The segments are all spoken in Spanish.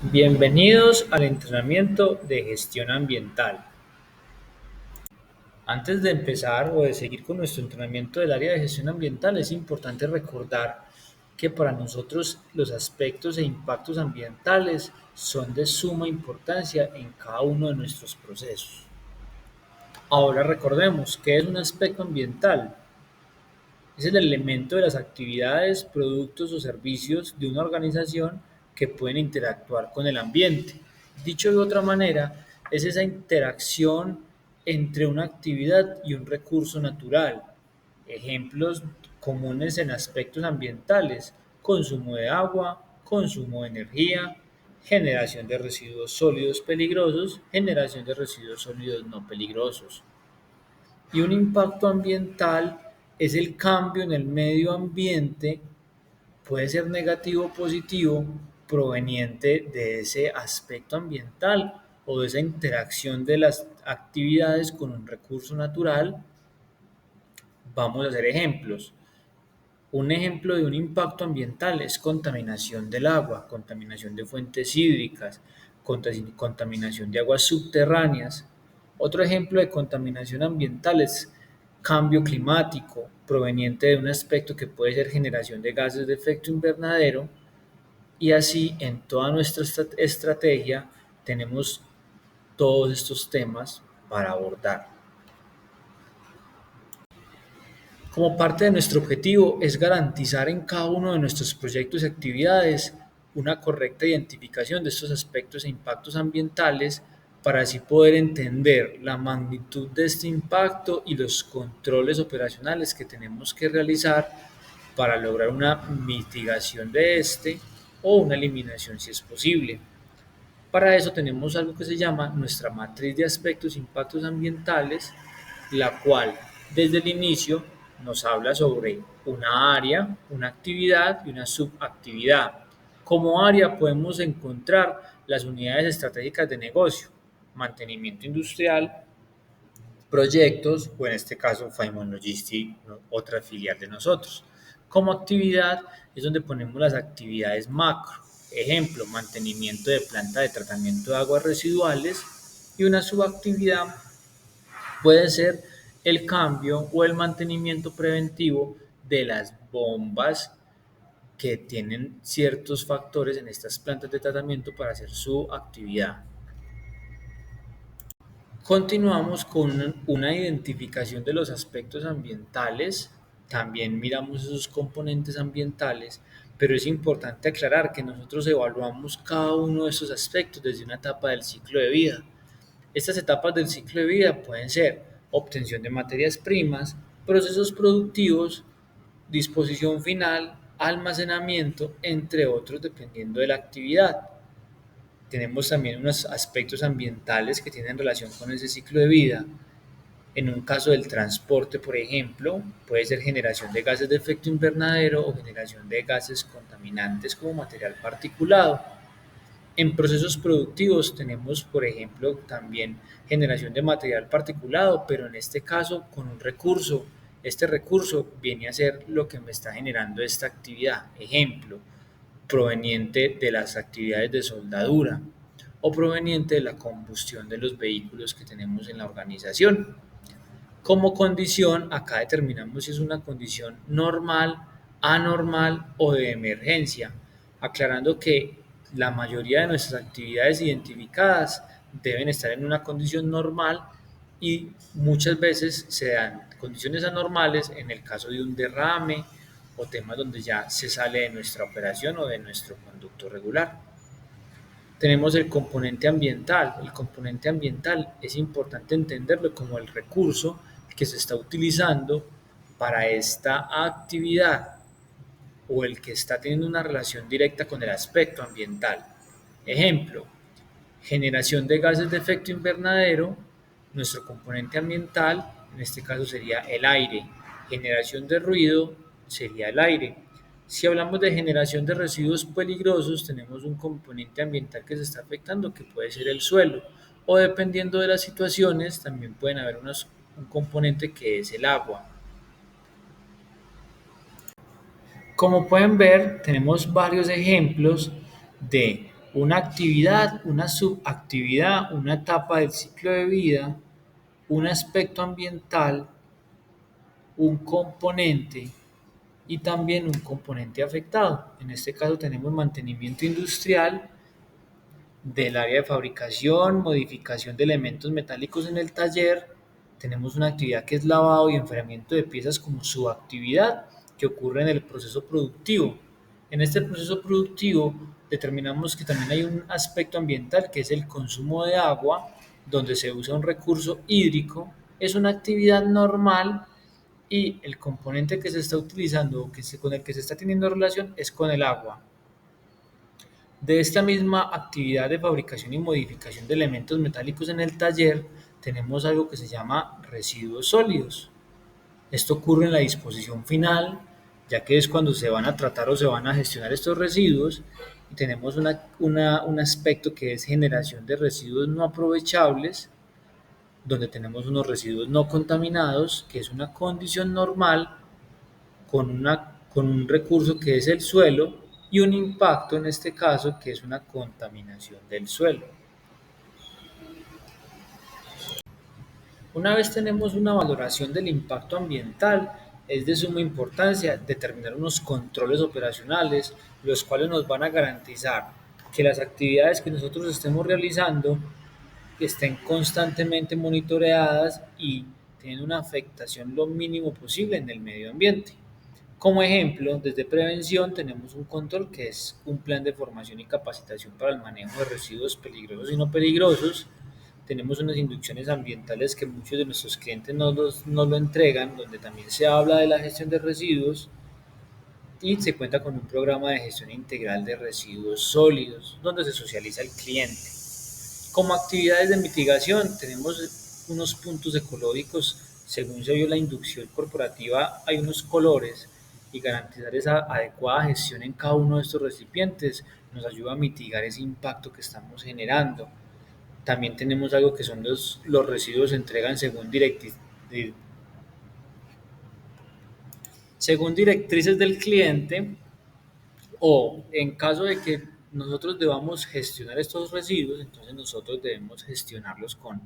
Bienvenidos al entrenamiento de gestión ambiental. Antes de empezar o de seguir con nuestro entrenamiento del área de gestión ambiental, es importante recordar que para nosotros los aspectos e impactos ambientales son de suma importancia en cada uno de nuestros procesos. Ahora recordemos qué es un aspecto ambiental. Es el elemento de las actividades, productos o servicios de una organización que pueden interactuar con el ambiente. Dicho de otra manera, es esa interacción entre una actividad y un recurso natural. Ejemplos comunes en aspectos ambientales: consumo de agua, consumo de energía, generación de residuos sólidos peligrosos, generación de residuos sólidos no peligrosos. Y un impacto ambiental es el cambio en el medio ambiente, puede ser negativo o positivo, proveniente de ese aspecto ambiental o de esa interacción de las actividades con un recurso natural. Vamos a hacer ejemplos. Un ejemplo de un impacto ambiental es contaminación del agua, contaminación de fuentes hídricas, contaminación de aguas subterráneas. Otro ejemplo de contaminación ambiental es cambio climático, proveniente de un aspecto que puede ser generación de gases de efecto invernadero, y así en toda nuestra estrategia tenemos todos estos temas para abordar. Como parte de nuestro objetivo es garantizar en cada uno de nuestros proyectos y actividades una correcta identificación de estos aspectos e impactos ambientales para así poder entender la magnitud de este impacto y los controles operacionales que tenemos que realizar para lograr una mitigación de este o una eliminación si es posible. Para eso tenemos algo que se llama nuestra matriz de aspectos e impactos ambientales, la cual desde el inicio nos habla sobre una área, una actividad y una subactividad. Como área podemos encontrar las unidades estratégicas de negocio, mantenimiento industrial, proyectos, o en este caso Faimon Logistics, otra filial de nosotros. Como actividad es donde ponemos las actividades macro, ejemplo, mantenimiento de planta de tratamiento de aguas residuales, y una subactividad puede ser el cambio o el mantenimiento preventivo de las bombas que tienen ciertos factores en estas plantas de tratamiento para hacer su actividad. Continuamos con una identificación de los aspectos ambientales, también miramos esos componentes ambientales, pero es importante aclarar que nosotros evaluamos cada uno de esos aspectos desde una etapa del ciclo de vida. Estas etapas del ciclo de vida pueden ser obtención de materias primas, procesos productivos, disposición final, almacenamiento, entre otros, dependiendo de la actividad. Tenemos también unos aspectos ambientales que tienen relación con ese ciclo de vida. En un caso del transporte, por ejemplo, puede ser generación de gases de efecto invernadero o generación de gases contaminantes como material particulado. En procesos productivos tenemos, por ejemplo, también generación de material particulado, pero en este caso con un recurso. Este recurso viene a ser lo que me está generando esta actividad. Ejemplo, proveniente de las actividades de soldadura o proveniente de la combustión de los vehículos que tenemos en la organización. Como condición, acá determinamos si es una condición normal, anormal o de emergencia, aclarando que la mayoría de nuestras actividades identificadas deben estar en una condición normal, y muchas veces se dan condiciones anormales en el caso de un derrame o temas donde ya se sale de nuestra operación o de nuestro conducto regular. Tenemos el componente ambiental. El componente ambiental es importante entenderlo como el recurso que se está utilizando para esta actividad o el que está teniendo una relación directa con el aspecto ambiental. Ejemplo, generación de gases de efecto invernadero, nuestro componente ambiental, en este caso sería el aire. Generación de ruido sería el aire. Si hablamos de generación de residuos peligrosos, tenemos un componente ambiental que se está afectando, que puede ser el suelo, o dependiendo de las situaciones, también pueden haber un componente que es el agua. Como pueden ver, tenemos varios ejemplos de Una actividad, una subactividad, una etapa del ciclo de vida, un aspecto ambiental, un componente y también un componente afectado. En este caso tenemos mantenimiento industrial del área de fabricación, modificación de elementos metálicos en el taller. Tenemos una actividad que es lavado y enfriamiento de piezas como subactividad que ocurre en el proceso productivo. En este proceso productivo determinamos que también hay un aspecto ambiental que es el consumo de agua, donde se usa un recurso hídrico. Es una actividad normal y el componente que se está utilizando o con el que se está teniendo relación es con el agua. De esta misma actividad de fabricación y modificación de elementos metálicos en el taller, tenemos algo que se llama residuos sólidos. Esto ocurre en la disposición final, ya que es cuando se van a tratar o se van a gestionar estos residuos. Y tenemos un aspecto que es generación de residuos no aprovechables, donde tenemos unos residuos no contaminados, que es una condición normal con un recurso que es el suelo y un impacto en este caso que es una contaminación del suelo. Una vez tenemos una valoración del impacto ambiental, es de suma importancia determinar unos controles operacionales, los cuales nos van a garantizar que las actividades que nosotros estemos realizando estén constantemente monitoreadas y tienen una afectación lo mínimo posible en el medio ambiente. Como ejemplo, desde prevención tenemos un control que es un plan de formación y capacitación para el manejo de residuos peligrosos y no peligrosos. Tenemos unas inducciones ambientales que muchos de nuestros clientes no lo entregan, donde también se habla de la gestión de residuos y se cuenta con un programa de gestión integral de residuos sólidos, donde se socializa el cliente. Como actividades de mitigación, tenemos unos puntos ecológicos. Según se vio la inducción corporativa, hay unos colores y garantizar esa adecuada gestión en cada uno de estos recipientes nos ayuda a mitigar ese impacto que estamos generando. También tenemos algo que son los residuos se entregan según directrices del cliente o en caso de que nosotros debamos gestionar estos residuos, entonces nosotros debemos gestionarlos con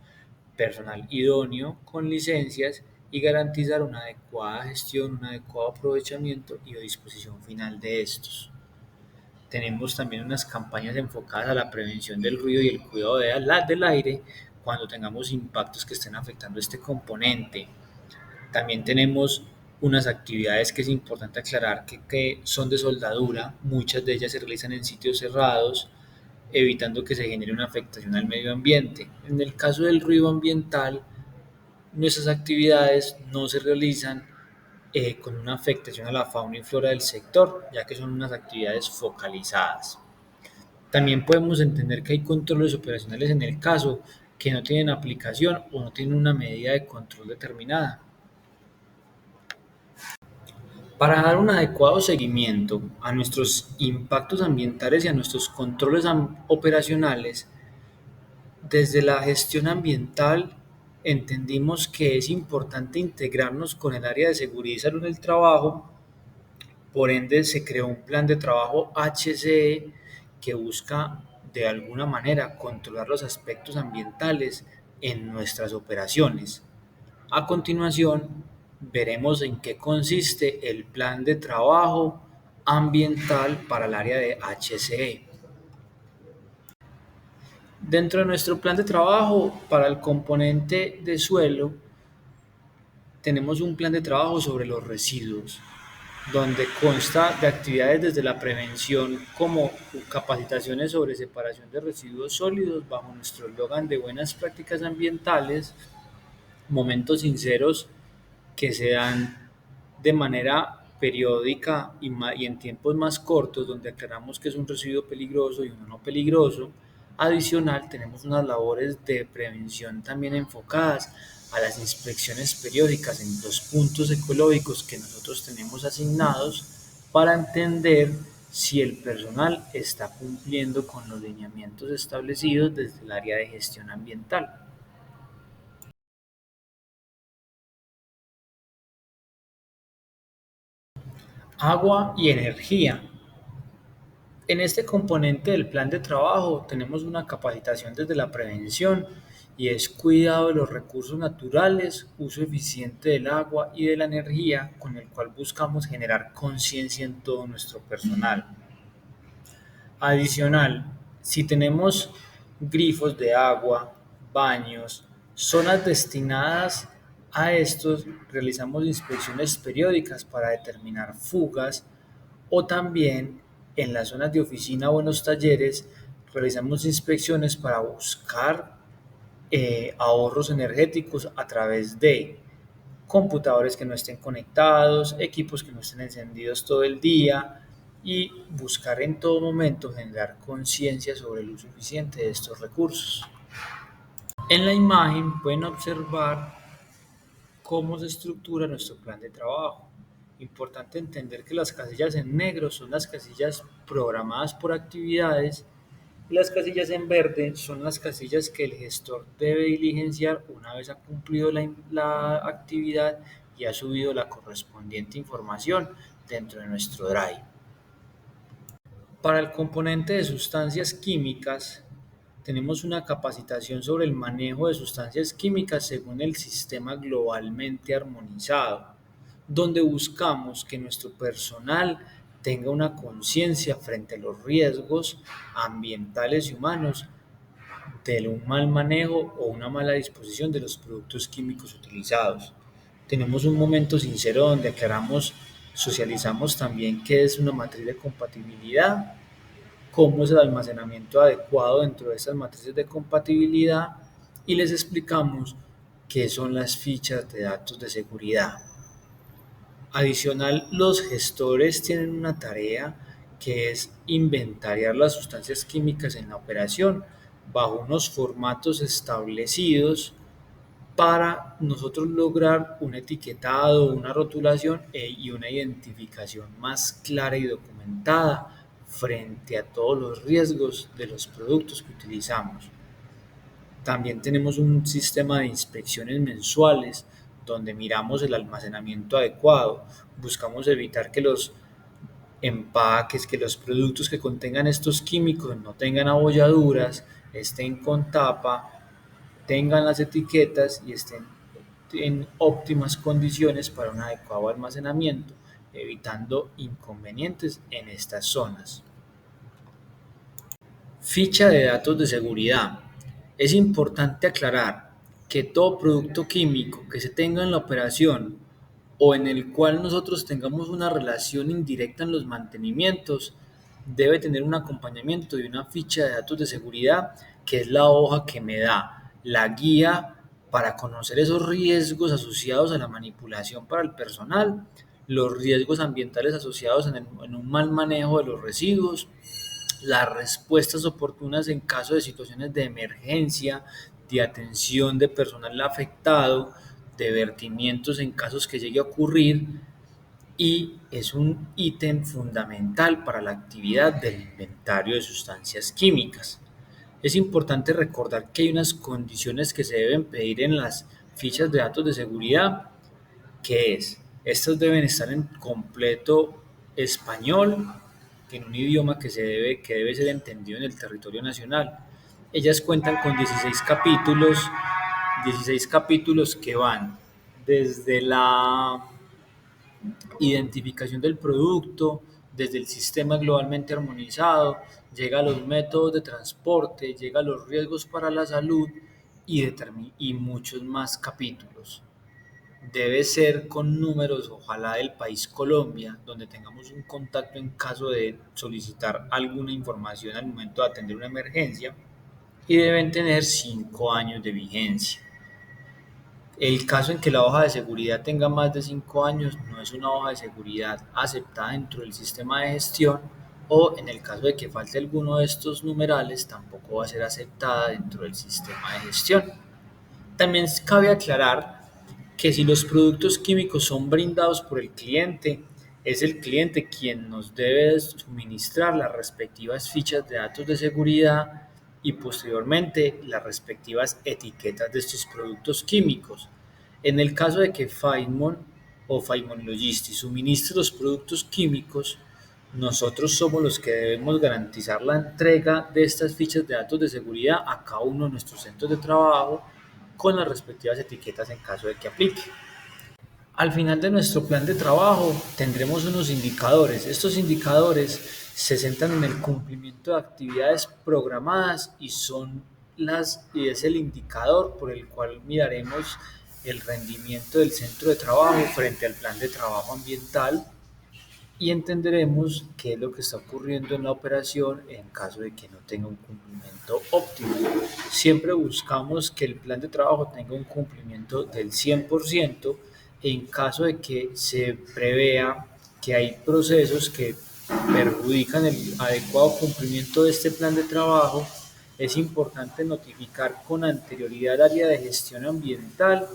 personal idóneo, con licencias y garantizar una adecuada gestión, un adecuado aprovechamiento y disposición final de estos. Tenemos también unas campañas enfocadas a la prevención del ruido y el cuidado del aire cuando tengamos impactos que estén afectando este componente. También tenemos unas actividades que es importante aclarar que son de soldadura, muchas de ellas se realizan en sitios cerrados, evitando que se genere una afectación al medio ambiente. En el caso del ruido ambiental, nuestras actividades no se realizan con una afectación a la fauna y flora del sector, ya que son unas actividades focalizadas. También podemos entender que hay controles operacionales en el caso que no tienen aplicación o no tienen una medida de control determinada. Para dar un adecuado seguimiento a nuestros impactos ambientales y a nuestros controles operacionales, desde la gestión ambiental entendimos que es importante integrarnos con el área de seguridad y salud en el trabajo. Por ende, se creó un plan de trabajo HCE que busca de alguna manera controlar los aspectos ambientales en nuestras operaciones. A continuación, veremos en qué consiste el plan de trabajo ambiental para el área de HCE. Dentro de nuestro plan de trabajo para el componente de suelo, tenemos un plan de trabajo sobre los residuos, donde consta de actividades desde la prevención como capacitaciones sobre separación de residuos sólidos bajo nuestro eslogan de buenas prácticas ambientales, momentos sinceros que se dan de manera periódica y en tiempos más cortos, donde aclaramos que es un residuo peligroso y uno no peligroso. Adicional, tenemos unas labores de prevención también enfocadas a las inspecciones periódicas en los puntos ecológicos que nosotros tenemos asignados para entender si el personal está cumpliendo con los lineamientos establecidos desde el área de gestión ambiental. Agua y energía. En este componente del plan de trabajo tenemos una capacitación desde la prevención y es cuidado de los recursos naturales, uso eficiente del agua y de la energía, con el cual buscamos generar conciencia en todo nuestro personal. Adicional, si tenemos grifos de agua, baños, zonas destinadas a estos, realizamos inspecciones periódicas para determinar fugas o también en las zonas de oficina o en los talleres realizamos inspecciones para buscar ahorros energéticos a través de computadores que no estén conectados, equipos que no estén encendidos todo el día y buscar en todo momento generar conciencia sobre el uso eficiente de estos recursos. En la imagen pueden observar cómo se estructura nuestro plan de trabajo. Importante entender que las casillas en negro son las casillas programadas por actividades y las casillas en verde son las casillas que el gestor debe diligenciar una vez ha cumplido la actividad y ha subido la correspondiente información dentro de nuestro Drive. Para el componente de sustancias químicas, tenemos una capacitación sobre el manejo de sustancias químicas según el sistema globalmente armonizado, donde buscamos que nuestro personal tenga una conciencia frente a los riesgos ambientales y humanos de un mal manejo o una mala disposición de los productos químicos utilizados. Tenemos un momento sincero donde aclaramos, socializamos también qué es una matriz de compatibilidad, cómo es el almacenamiento adecuado dentro de estas matrices de compatibilidad y les explicamos qué son las fichas de datos de seguridad. Adicional, los gestores tienen una tarea que es inventariar las sustancias químicas en la operación bajo unos formatos establecidos para nosotros lograr un etiquetado, una rotulación y una identificación más clara y documentada frente a todos los riesgos de los productos que utilizamos. También tenemos un sistema de inspecciones mensuales donde miramos el almacenamiento adecuado, buscamos evitar que los empaques, que los productos que contengan estos químicos no tengan abolladuras, estén con tapa, tengan las etiquetas y estén en óptimas condiciones para un adecuado almacenamiento, evitando inconvenientes en estas zonas. Ficha de datos de seguridad. Es importante aclarar que todo producto químico que se tenga en la operación o en el cual nosotros tengamos una relación indirecta en los mantenimientos debe tener un acompañamiento de una ficha de datos de seguridad que es la hoja que me da la guía para conocer esos riesgos asociados a la manipulación para el personal, los riesgos ambientales asociados en un mal manejo de los residuos, las respuestas oportunas en caso de situaciones de emergencia, de atención de personal afectado, de vertimientos en casos que llegue a ocurrir y es un ítem fundamental para la actividad del inventario de sustancias químicas. Es importante recordar que hay unas condiciones que se deben pedir en las fichas de datos de seguridad, que es, estas deben estar en completo español, en un idioma que debe ser entendido en el territorio nacional. Ellas cuentan con 16 capítulos que van desde la identificación del producto, desde el sistema globalmente armonizado, llega a los métodos de transporte, llega a los riesgos para la salud y muchos más capítulos. Debe ser con números, ojalá del país Colombia, donde tengamos un contacto en caso de solicitar alguna información al momento de atender una emergencia y deben tener 5 años de vigencia. El caso en que la hoja de seguridad tenga más de 5 años no es una hoja de seguridad aceptada dentro del sistema de gestión o en el caso de que falte alguno de estos numerales tampoco va a ser aceptada dentro del sistema de gestión. También cabe aclarar que si los productos químicos son brindados por el cliente, es el cliente quien nos debe suministrar las respectivas fichas de datos de seguridad y posteriormente las respectivas etiquetas de estos productos químicos. En el caso de que Faimon o Faimon Logistics suministre los productos químicos, Nosotros somos los que debemos garantizar la entrega de estas fichas de datos de seguridad a cada uno de nuestros centros de trabajo con las respectivas etiquetas en caso de que aplique. Al final de nuestro plan de trabajo tendremos unos indicadores. Estos indicadores se centran en el cumplimiento de actividades programadas y es el indicador por el cual miraremos el rendimiento del centro de trabajo frente al plan de trabajo ambiental y entenderemos qué es lo que está ocurriendo en la operación en caso de que no tenga un cumplimiento óptimo. Siempre buscamos que el plan de trabajo tenga un cumplimiento del 100% en caso de que se prevea que hay procesos que perjudican el adecuado cumplimiento de este plan de trabajo. Es importante notificar con anterioridad al área de gestión ambiental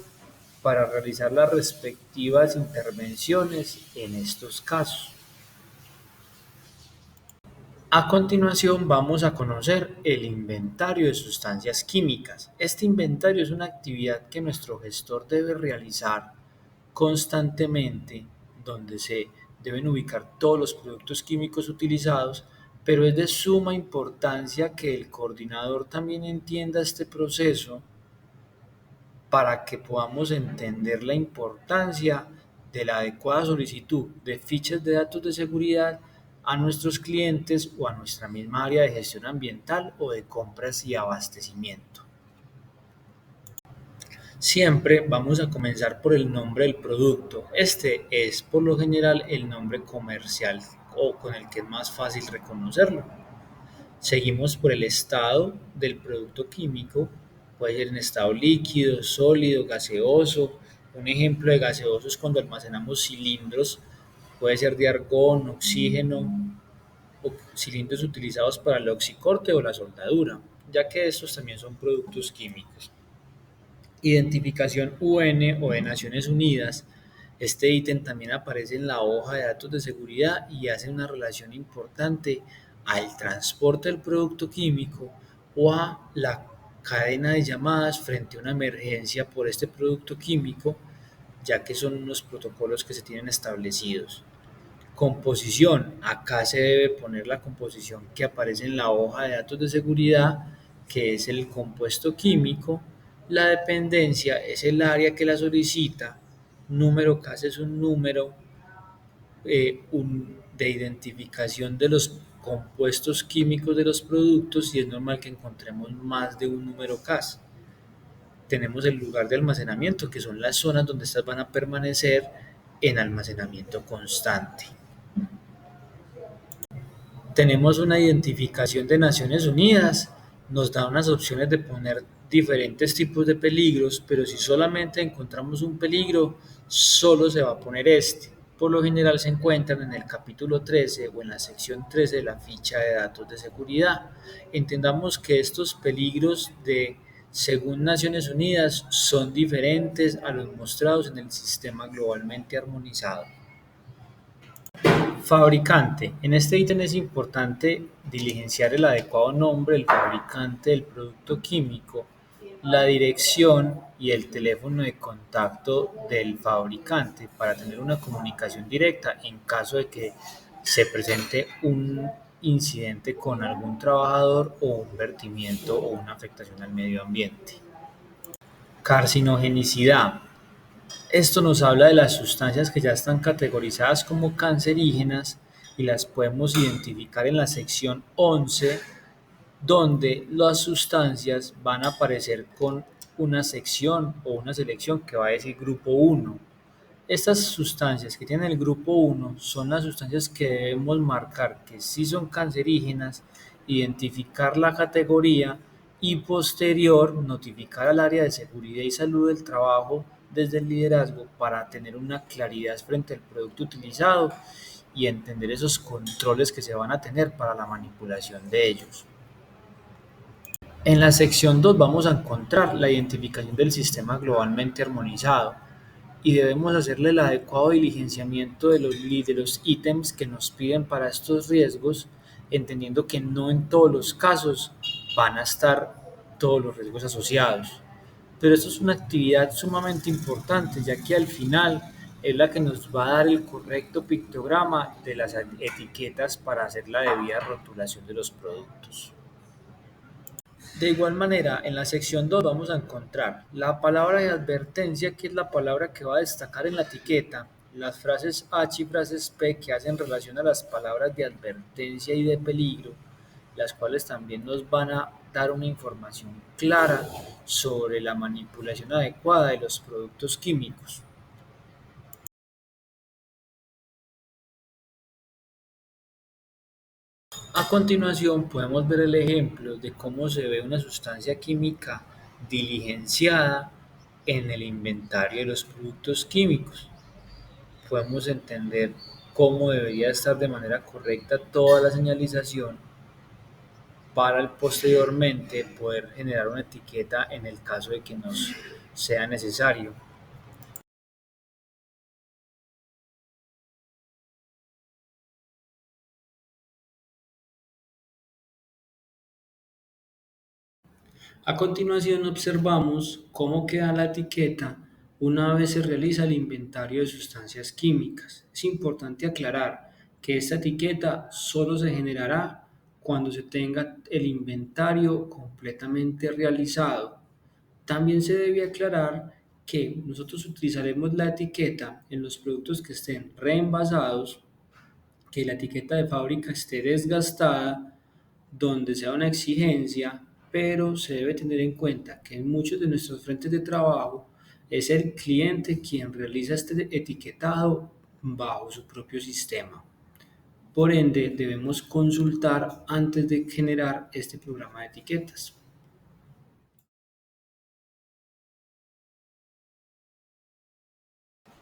para realizar las respectivas intervenciones en estos casos. A continuación vamos a conocer el inventario de sustancias químicas. Este inventario es una actividad que nuestro gestor debe realizar constantemente, donde se deben ubicar todos los productos químicos utilizados, pero es de suma importancia que el coordinador también entienda este proceso para que podamos entender la importancia de la adecuada solicitud de fichas de datos de seguridad a nuestros clientes o a nuestra misma área de gestión ambiental o de compras y abastecimiento. Siempre vamos a comenzar por el nombre del producto. Este es por lo general el nombre comercial o con el que es más fácil reconocerlo. Seguimos por el estado del producto químico, puede ser en estado líquido, sólido, gaseoso. Un ejemplo de gaseoso es cuando almacenamos cilindros, puede ser de argón, oxígeno o cilindros utilizados para el oxicorte o la soldadura, ya que estos también son productos químicos. Identificación UN o de Naciones Unidas. Este ítem también aparece en la hoja de datos de seguridad y hace una relación importante al transporte del producto químico o a la cadena de llamadas frente a una emergencia por este producto químico, ya que son unos protocolos que se tienen establecidos. Composición. Acá se debe poner la composición que aparece en la hoja de datos de seguridad, que es el compuesto químico. La dependencia es el área que la solicita. Número CAS es un número de identificación de los compuestos químicos de los productos y es normal que encontremos más de un número CAS. Tenemos el lugar de almacenamiento, que son las zonas donde estas van a permanecer en almacenamiento constante. Tenemos una identificación de Naciones Unidas, nos da unas opciones de poner diferentes tipos de peligros, pero si solamente encontramos un peligro, solo se va a poner este. Por lo general se encuentran en el capítulo 13 o en la sección 13 de la ficha de datos de seguridad. Entendamos que estos peligros según Naciones Unidas son diferentes a los mostrados en el sistema globalmente armonizado. Fabricante. En este ítem es importante diligenciar el adecuado nombre del fabricante del producto químico, la dirección y el teléfono de contacto del fabricante para tener una comunicación directa en caso de que se presente un incidente con algún trabajador o un vertimiento o una afectación al medio ambiente. Carcinogenicidad. Esto nos habla de las sustancias que ya están categorizadas como cancerígenas y las podemos identificar en la sección 11, donde las sustancias van a aparecer con una sección o una selección que va a decir grupo 1. Estas sustancias que tienen el grupo 1 son las sustancias que debemos marcar que sí son cancerígenas, identificar la categoría y posterior notificar al área de seguridad y salud del trabajo desde el liderazgo para tener una claridad frente al producto utilizado y entender esos controles que se van a tener para la manipulación de ellos. En la sección 2 vamos a encontrar la identificación del sistema globalmente armonizado y debemos hacerle el adecuado diligenciamiento de los ítems que nos piden para estos riesgos, entendiendo que no en todos los casos van a estar todos los riesgos asociados. Pero esto es una actividad sumamente importante, ya que al final es la que nos va a dar el correcto pictograma de las etiquetas para hacer la debida rotulación de los productos. De igual manera, en la sección 2 vamos a encontrar la palabra de advertencia, que es la palabra que va a destacar en la etiqueta, las frases H y frases P que hacen relación a las palabras de advertencia y de peligro, las cuales también nos van a dar una información clara sobre la manipulación adecuada de los productos químicos. A continuación podemos ver el ejemplo de cómo se ve una sustancia química diligenciada en el inventario de los productos químicos. Podemos entender cómo debería estar de manera correcta toda la señalización para posteriormente poder generar una etiqueta en el caso de que nos sea necesario. A continuación observamos cómo queda la etiqueta una vez se realiza el inventario de sustancias químicas. Es importante aclarar que esta etiqueta solo se generará cuando se tenga el inventario completamente realizado. También se debe aclarar que nosotros utilizaremos la etiqueta en los productos que estén reenvasados, que la etiqueta de fábrica esté desgastada, donde sea una exigencia, pero se debe tener en cuenta que en muchos de nuestros frentes de trabajo es el cliente quien realiza este etiquetado bajo su propio sistema. Por ende, debemos consultar antes de generar este programa de etiquetas.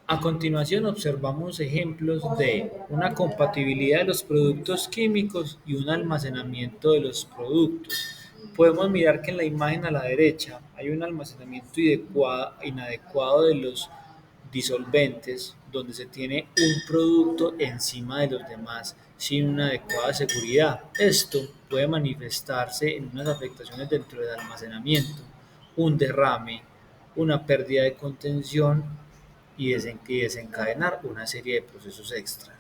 A continuación observamos ejemplos de una compatibilidad de los productos químicos y un almacenamiento de los productos. Podemos mirar que en la imagen a la derecha hay un almacenamiento inadecuado de los disolventes, donde se tiene un producto encima de los demás sin una adecuada seguridad. Esto puede manifestarse en unas afectaciones dentro del almacenamiento, un derrame, una pérdida de contención y desencadenar una serie de procesos extras.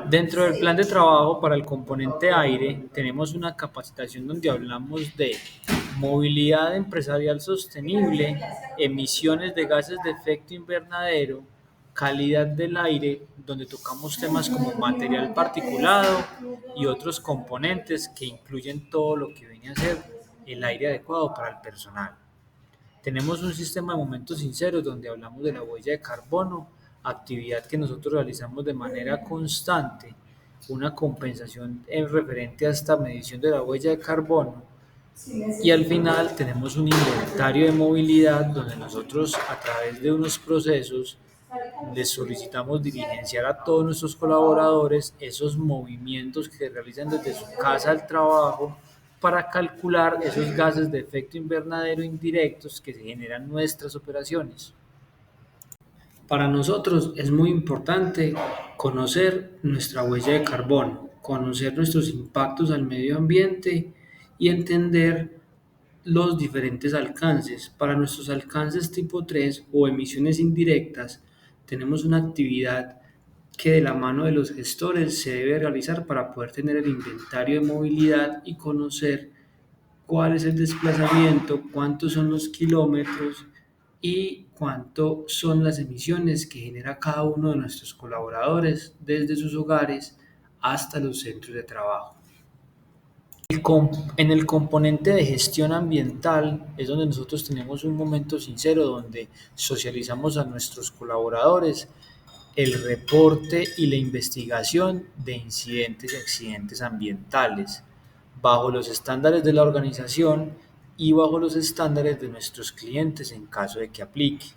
Dentro del plan de trabajo para el componente aire tenemos una capacitación donde hablamos de movilidad empresarial sostenible, emisiones de gases de efecto invernadero, calidad del aire, donde tocamos temas como material particulado y otros componentes que incluyen todo lo que viene a ser el aire adecuado para el personal. Tenemos un sistema de momentos sinceros donde hablamos de la huella de carbono, actividad que nosotros realizamos de manera constante, una compensación en referente a esta medición de la huella de carbono. Y al final tenemos un inventario de movilidad donde nosotros a través de unos procesos les solicitamos diligenciar a todos nuestros colaboradores esos movimientos que realizan desde su casa al trabajo para calcular esos gases de efecto invernadero indirectos que se generan en nuestras operaciones. Para nosotros es muy importante conocer nuestra huella de carbono, conocer nuestros impactos al medio ambiente y entender los diferentes alcances. Para nuestros alcances tipo 3 o emisiones indirectas, tenemos una actividad que de la mano de los gestores se debe realizar para poder tener el inventario de movilidad y conocer cuál es el desplazamiento, cuántos son los kilómetros y cuánto son las emisiones que genera cada uno de nuestros colaboradores desde sus hogares hasta los centros de trabajo. En el componente de gestión ambiental es donde nosotros tenemos un momento sincero donde socializamos a nuestros colaboradores el reporte y la investigación de incidentes y accidentes ambientales bajo los estándares de la organización y bajo los estándares de nuestros clientes en caso de que aplique.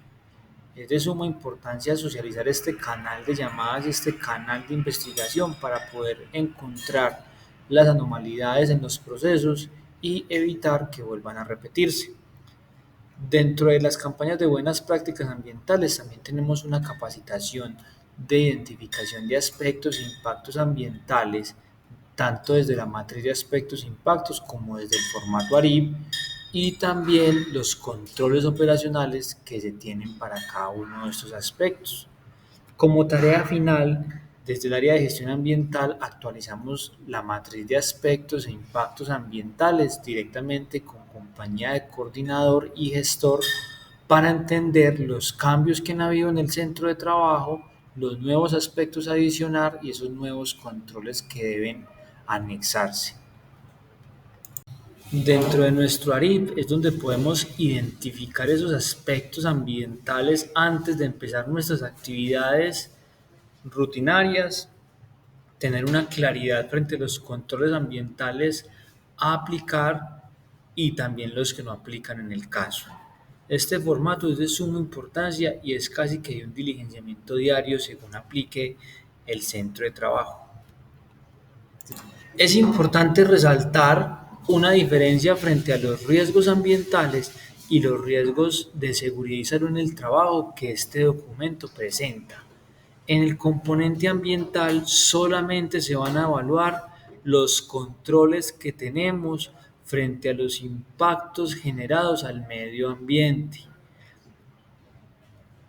Es de suma importancia socializar este canal de llamadas y este canal de investigación para poder encontrar las anormalidades en los procesos y evitar que vuelvan a repetirse. Dentro de las campañas de buenas prácticas ambientales también tenemos una capacitación de identificación de aspectos e impactos ambientales, tanto desde la matriz de aspectos e impactos como desde el formato ARIB y también los controles operacionales que se tienen para cada uno de estos aspectos. Como tarea final, desde el área de gestión ambiental actualizamos la matriz de aspectos e impactos ambientales directamente con compañía de coordinador y gestor para entender los cambios que han habido en el centro de trabajo, los nuevos aspectos a adicionar y esos nuevos controles que deben anexarse. Dentro de nuestro ARIP es donde podemos identificar esos aspectos ambientales antes de empezar nuestras actividades rutinarias, tener una claridad frente a los controles ambientales a aplicar y también los que no aplican en el caso. Este formato es de suma importancia y es casi que de un diligenciamiento diario según aplique el centro de trabajo. Es importante resaltar una diferencia frente a los riesgos ambientales y los riesgos de seguridad y salud en el trabajo que este documento presenta. En el componente ambiental solamente se van a evaluar los controles que tenemos frente a los impactos generados al medio ambiente.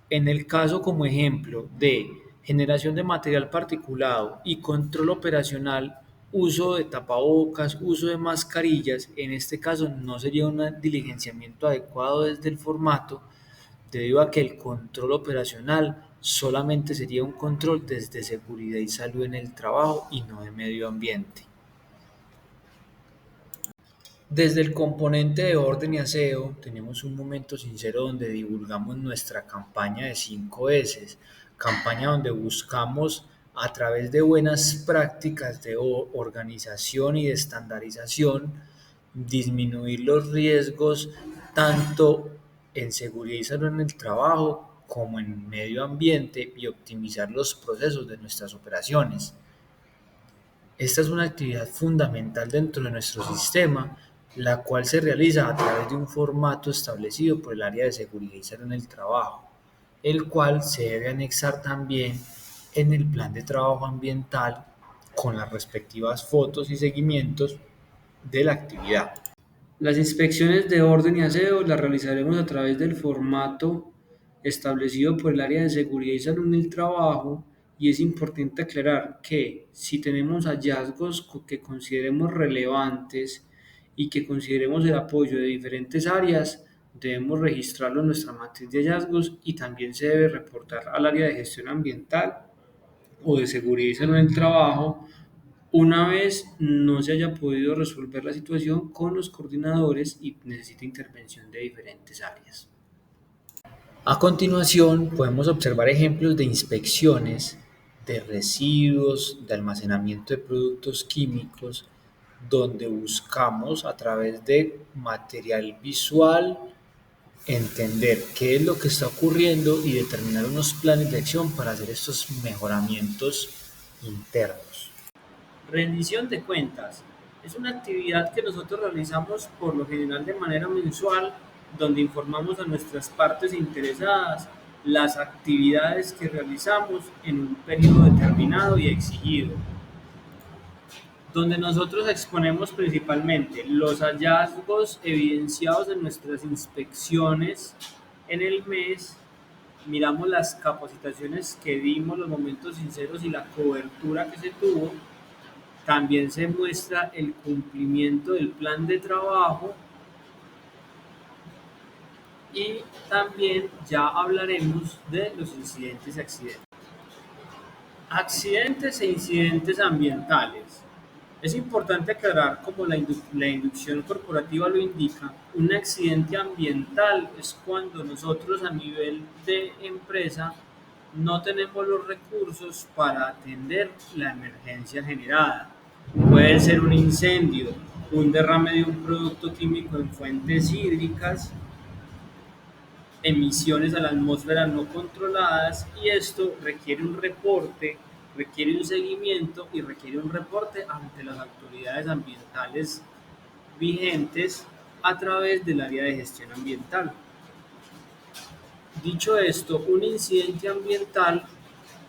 En el caso como ejemplo de generación de material particulado y control operacional, uso de tapabocas, uso de mascarillas, en este caso no sería un diligenciamiento adecuado desde el formato, debido a que el control operacional solamente sería un control desde seguridad y salud en el trabajo y no de medio ambiente. Desde el componente de orden y aseo, tenemos un momento sincero donde divulgamos nuestra campaña de 5S, campaña donde buscamos a través de buenas prácticas de organización y de estandarización disminuir los riesgos tanto en seguridad y salud en el trabajo como en medio ambiente y optimizar los procesos de nuestras operaciones. Esta es una actividad fundamental dentro de nuestro sistema, la cual se realiza a través de un formato establecido por el área de seguridad y salud en el trabajo, el cual se debe anexar también en el plan de trabajo ambiental con las respectivas fotos y seguimientos de la actividad. Las inspecciones de orden y aseo las realizaremos a través del formato establecido por el área de seguridad y salud en el trabajo y es importante aclarar que si tenemos hallazgos que consideremos relevantes y que consideremos el apoyo de diferentes áreas, debemos registrarlo en nuestra matriz de hallazgos y también se debe reportar al área de gestión ambiental o de seguridad y salud en el trabajo una vez no se haya podido resolver la situación con los coordinadores y necesita intervención de diferentes áreas. A continuación, podemos observar ejemplos de inspecciones de residuos, de almacenamiento de productos químicos, donde buscamos a través de material visual entender qué es lo que está ocurriendo y determinar unos planes de acción para hacer estos mejoramientos internos. Rendición de cuentas. Es una actividad que nosotros realizamos por lo general de manera mensual, donde informamos a nuestras partes interesadas las actividades que realizamos en un periodo determinado y exigido, donde nosotros exponemos principalmente los hallazgos evidenciados en nuestras inspecciones en el mes, miramos las capacitaciones que dimos, los momentos sinceros y la cobertura que se tuvo. También se muestra el cumplimiento del plan de trabajo y también ya hablaremos de los incidentes y accidentes. Accidentes e incidentes ambientales. Es importante aclarar, como la inducción corporativa lo indica, un accidente ambiental es cuando nosotros a nivel de empresa no tenemos los recursos para atender la emergencia generada. Puede ser un incendio, un derrame de un producto químico en fuentes hídricas, emisiones a la atmósfera no controladas y esto requiere un reporte, requiere un seguimiento y requiere un reporte ante las autoridades ambientales vigentes a través del área de gestión ambiental. Dicho esto, un incidente ambiental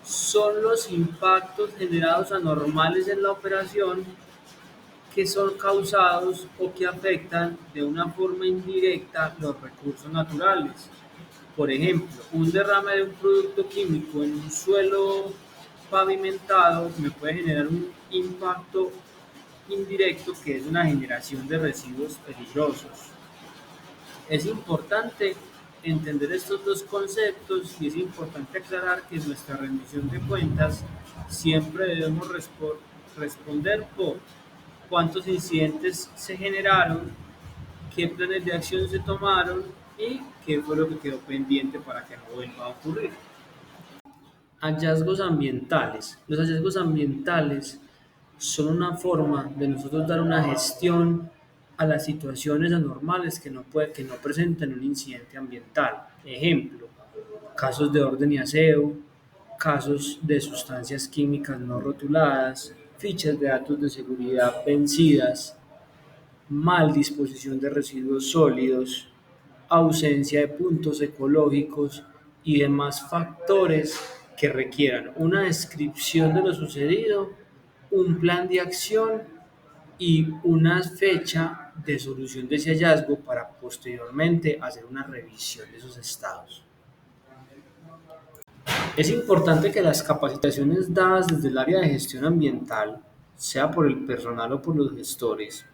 son los impactos generados anormales en la operación que son causados o que afectan de una forma indirecta los recursos naturales. Por ejemplo, un derrame de un producto químico en un suelo pavimentado me puede generar un impacto indirecto que es una generación de residuos peligrosos. Es importante entender estos dos conceptos y es importante aclarar que en nuestra rendición de cuentas siempre debemos responder por cuántos incidentes se generaron, qué planes de acción se tomaron y qué fue lo que quedó pendiente para que no vuelva a ocurrir. Hallazgos ambientales. Los hallazgos ambientales son una forma de nosotros dar una gestión a las situaciones anormales que no presenten un incidente ambiental. Ejemplo, casos de orden y aseo, casos de sustancias químicas no rotuladas, fichas de datos de seguridad vencidas, mal disposición de residuos sólidos, ausencia de puntos ecológicos y demás factores que requieran una descripción de lo sucedido, un plan de acción y una fecha de solución de ese hallazgo para posteriormente hacer una revisión de esos estados. Es importante que las capacitaciones dadas desde el área de gestión ambiental, sea por el personal o por los gestores,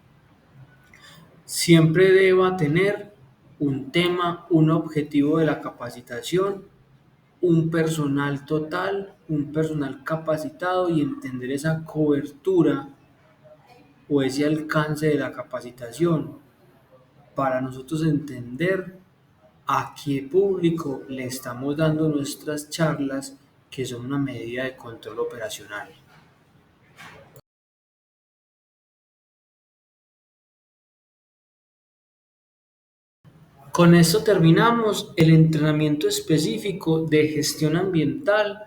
siempre deba tener un tema, un objetivo de la capacitación, un personal total, un personal capacitado y entender esa cobertura o ese alcance de la capacitación para nosotros entender a qué público le estamos dando nuestras charlas que son una medida de control operacional. Con esto terminamos el entrenamiento específico de gestión ambiental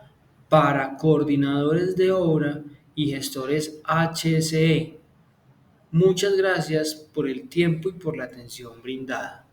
para coordinadores de obra y gestores HSE. Muchas gracias por el tiempo y por la atención brindada.